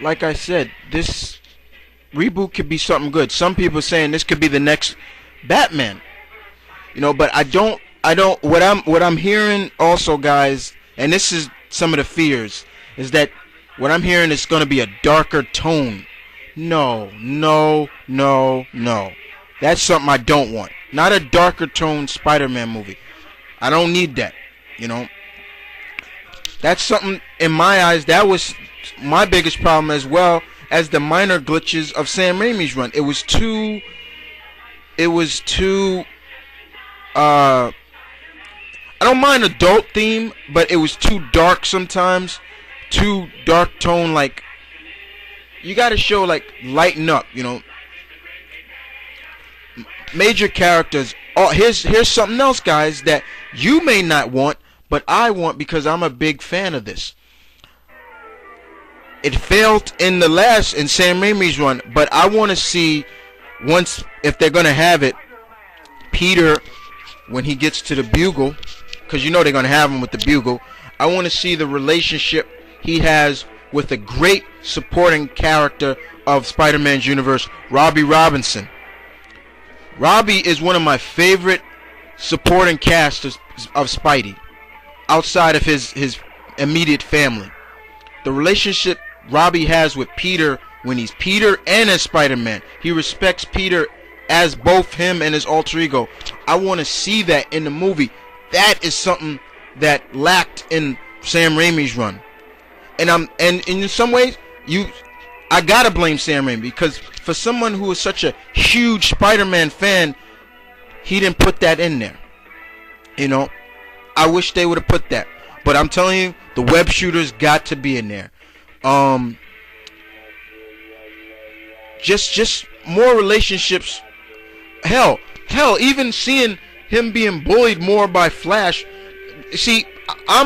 like I said, this reboot could be something good. Some people saying this could be the next Batman. But I don't. What I'm hearing also, guys, and this is some of the fears, is that what I'm hearing is going to be a darker tone. No. That's something I don't want. Not a darker tone Spider-Man movie. I don't need that. That's something, in my eyes, that was my biggest problem, as well as the minor glitches of Sam Raimi's run. It was too I don't mind adult theme, but it was too dark sometimes. Too dark tone. Like, you gotta show, like, lighten up, major characters. Oh, here's something else, guys, that you may not want, but I want, because I'm a big fan of this. It failed in Sam Raimi's run, but I want to see, once, if they're gonna have it, Peter, when he gets to the Bugle, because they're gonna have him with the Bugle. I want to see the relationship he has with a great supporting character of Spider-Man's universe, Robbie Robinson. Robbie is one of my favorite supporting cast of Spidey, outside of his immediate family. The relationship Robbie has with Peter, when he's Peter and as Spider-Man, he respects Peter as both him and his alter ego. I want to see that in the movie. That is something that lacked in Sam Raimi's run. And in some ways, I gotta blame Sam Raimi, because for someone who is such a huge Spider-Man fan, he didn't put that in there. I wish they would have put that. But I'm telling you, the web shooters got to be in there. Just more relationships. Hell, even seeing him being bullied more by Flash. See, I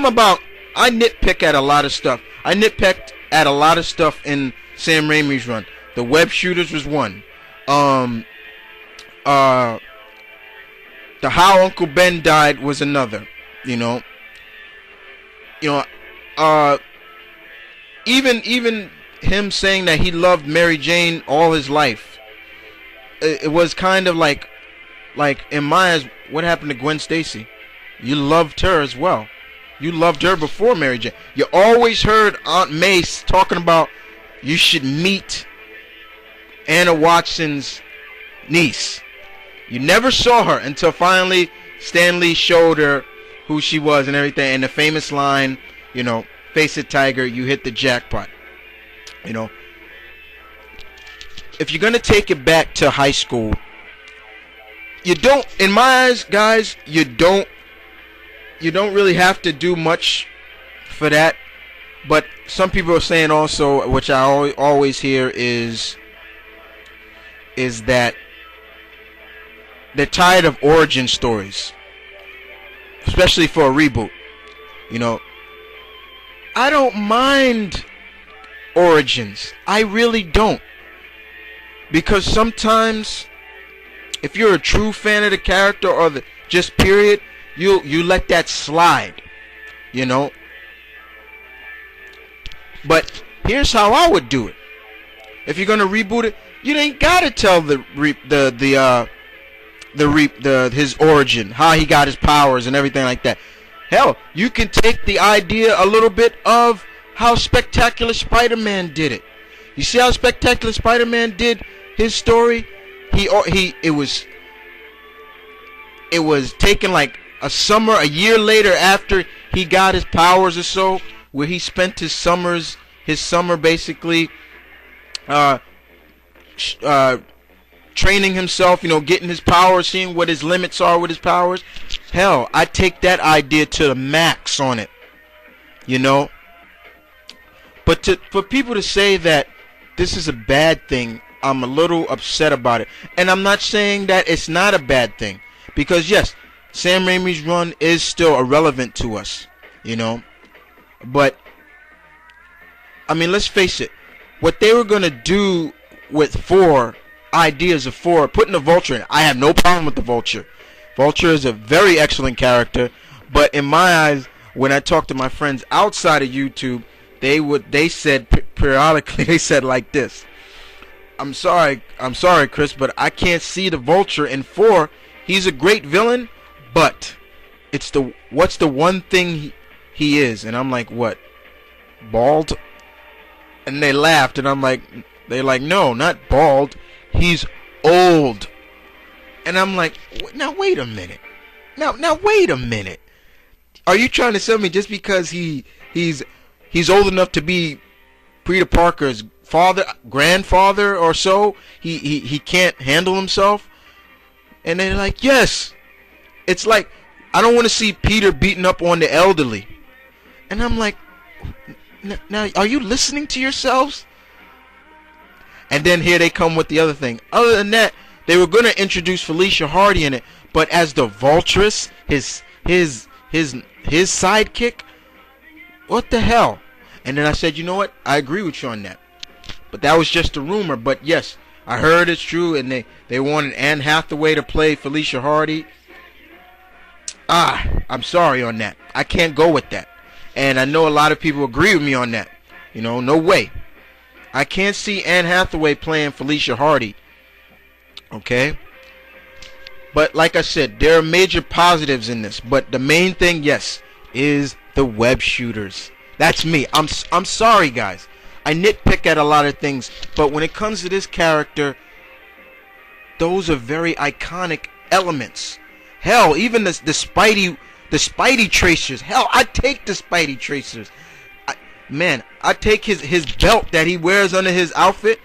nitpick at a lot of stuff. I nitpicked at a lot of stuff in Sam Raimi's run. The web shooters was one. The how Uncle Ben died was another. Even him saying that he loved Mary Jane all his life. It was kind of like in my eyes, what happened to Gwen Stacy? You loved her as well. You loved her before Mary Jane. You always heard Aunt May talking about you should meet Anna Watson's niece. You never saw her until finally Stan Lee showed her who she was and everything. And the famous line, face it, tiger, you hit the jackpot. If you're going to take it back to high school, you don't, in my eyes, guys, you don't really have to do much for that. But some people are saying also, which I always hear, is that they're tired of origin stories, especially for a reboot. I don't mind origins. I really don't. Because sometimes, if you're a true fan of the character or just period, you let that slide, But here's how I would do it. If you're gonna reboot it, you ain't gotta tell his origin, how he got his powers and everything like that. Hell, you can take the idea a little bit of how Spectacular Spider-Man did it. You see how Spectacular Spider-Man did his story? It was taken like a year later after he got his powers or so, where he spent his summer basically training himself, getting his powers, seeing what his limits are with his powers. Hell, I take that idea to the max on it, But for people to say that this is a bad thing, I'm a little upset about it. And I'm not saying that it's not a bad thing, because yes, Sam Raimi's run is still irrelevant to us, But I mean, let's face it, what they were gonna do with ideas of 4, putting the Vulture in. I have no problem with the Vulture. Vulture is a very excellent character, but in my eyes, when I talk to my friends outside of YouTube, they said periodically they said like this. I'm sorry, Chris, but I can't see the Vulture in 4. He's a great villain, but what's the one thing he is? And I'm like, what? Bald? And they laughed, and I'm like, they're like, no, not bald. He's old. And I'm like, now wait a minute. Now wait a minute. Are you trying to sell me just because he's old enough to be Peter Parker's grandfather or so? He can't handle himself? And they're like, yes. It's like, I don't want to see Peter beating up on the elderly. And I'm like, now, are you listening to yourselves? And then here they come with the other thing. Other than that, they were going to introduce Felicia Hardy in it, but as the Vultress, his sidekick, what the hell? And then I said, you know what? I agree with you on that. But that was just a rumor. But yes, I heard it's true, and they wanted Anne Hathaway to play Felicia Hardy. I'm sorry on that. I can't go with that. And I know a lot of people agree with me on that. You know, no way. I can't see Anne Hathaway playing Felicia Hardy. Okay? But like I said, there are major positives in this. But the main thing, yes, is the web shooters. That's me. I'm sorry, guys. I nitpick at a lot of things. But when it comes to this character, those are very iconic elements. Hell, even the Spidey tracers. Hell, I'd take the Spidey tracers. I'd take his belt that he wears under his outfit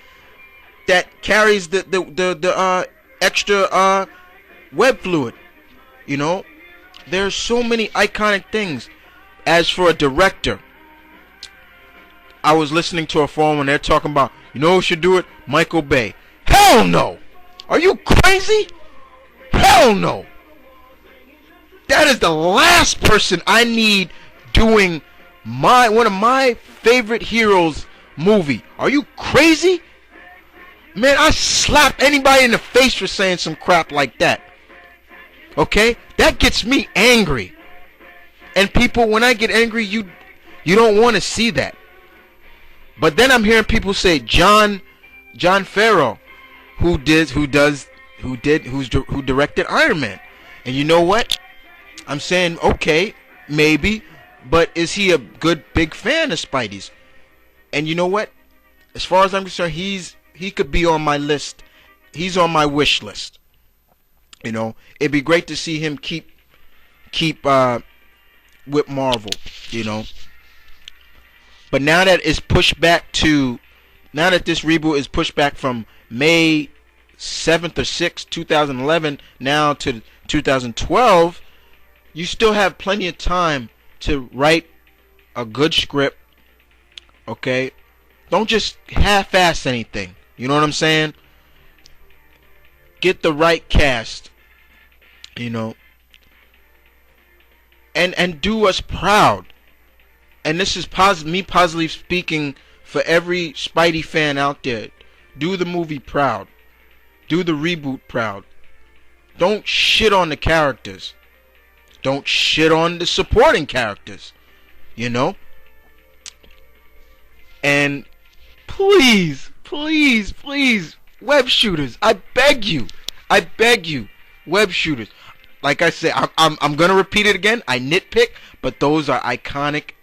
that carries the extra web fluid. You know, there's so many iconic things. As for a director, I was listening to a forum and they're talking about, you know who should do it? Michael Bay. Hell no! Are you crazy? Hell no! That is the last person I need doing one of my favorite heroes movie. Are you crazy? Man, I slap anybody in the face for saying some crap like that. Okay? That gets me angry. And people, when I get angry, you don't want to see that. But then I'm hearing people say John Farrow, who directed Iron Man. And you know what? I'm saying, okay, maybe, but is he a good big fan of Spidey's? And you know what? As far as I'm concerned, he could be on my list. He's on my wish list. You know, it'd be great to see him keep with Marvel. You know, but now that this reboot is pushed back from May 7th or 6th, 2011, now to 2012. You still have plenty of time to write a good script, okay? Don't just half-ass anything. You know what I'm saying? Get the right cast, you know, and do us proud. And this is me positively speaking for every Spidey fan out there. Do the movie proud. Do the reboot proud. Don't shit on the characters. Don't shit on the supporting characters, you know? And please, please, please, web shooters, I beg you, web shooters. Like I said, I'm going to repeat it again. I nitpick, but those are iconic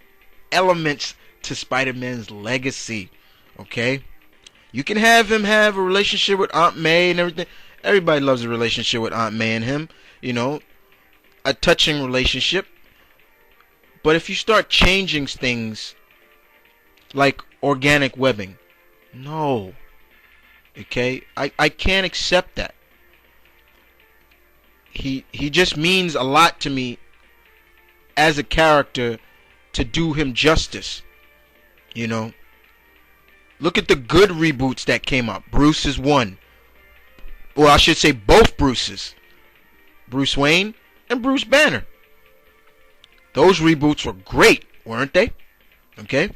elements to Spider-Man's legacy, okay? You can have him have a relationship with Aunt May and everything. Everybody loves a relationship with Aunt May and him, you know? A touching relationship. But if you start changing things like organic webbing, no. Okay? I can't accept that. He just means a lot to me as a character, to do him justice. You know? Look at the good reboots that came up. Bruce is one. Well, I should say both Bruces. Bruce Wayne and Bruce Banner. Those reboots were great, weren't they? Okay?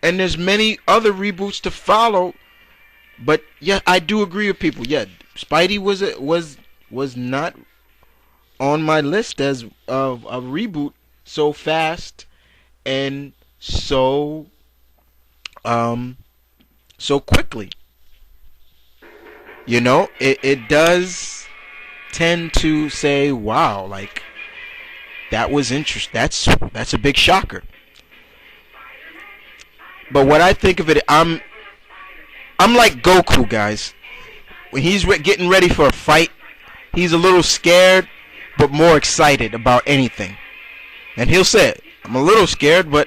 And there's many other reboots to follow. But yeah, I do agree with people. Yeah, Spidey was not on my list as a reboot so fast and so so quickly. You know, it does tend to say, wow, like, that was interesting. That's a big shocker. But what I think of it, I'm like Goku, guys. When he's getting ready for a fight, he's a little scared, but more excited about anything. And he'll say, I'm a little scared, but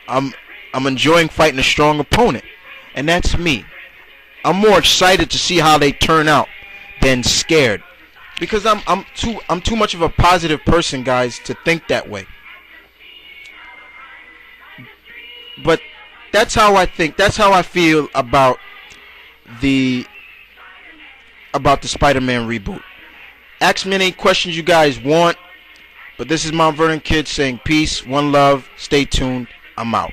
I'm enjoying fighting a strong opponent. And that's me. I'm more excited to see how they turn out than scared. Because I'm too much of a positive person, guys, to think that way. But that's how I think. That's how I feel about the Spider-Man reboot. Ask me any questions you guys want. But this is Mount Vernon Kid saying peace, one love, stay tuned. I'm out.